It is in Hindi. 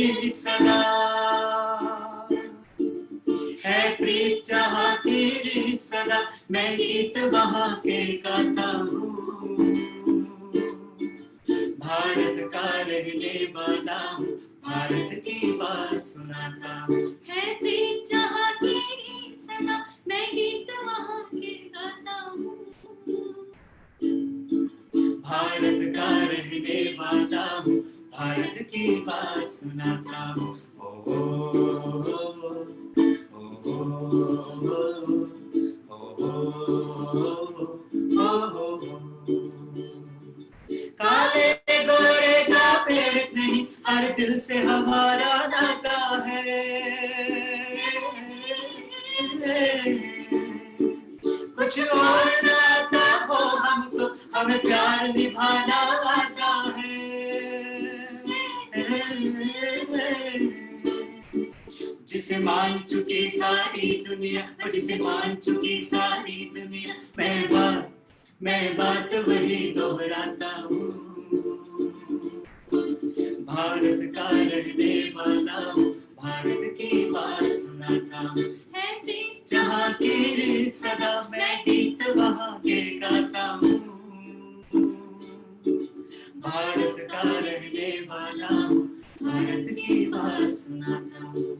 की रीत सदा, है प्रीत जहाँ की रीत सदा, मैं गीत वहाँ के गाता हूँ। भारत का रहने वाला हूँ, भारत की बात सुनाता हूँ। है प्रीत जहाँ की रीत सदा, मैं गीत वहाँ के गाता हूँ। भारत का रहने वाला हूँ, भारत की बात सुनाता हूँ। ओ, ओ, ओ, ओ, ओ, ओ, काले गोरे का भेद नहीं, हर दिल से हमारा नाता है। कुछ और नाता हो हमको, हमें प्यार निभाना आता है। जिसे मान चुकी सारी दुनिया, जिसे मान चुकी सारी दुनिया, मैं बात वही दोहराता हूँ। भारत का रहने वाला हूँ, भारत की बात सुनाता हूँ। है प्रीत जहाँ की रीत सदा, मैं गीत वहाँ के गाता हूँ। भारत का रहने वाला हूँ, भारत की बात सुनाता हूँ।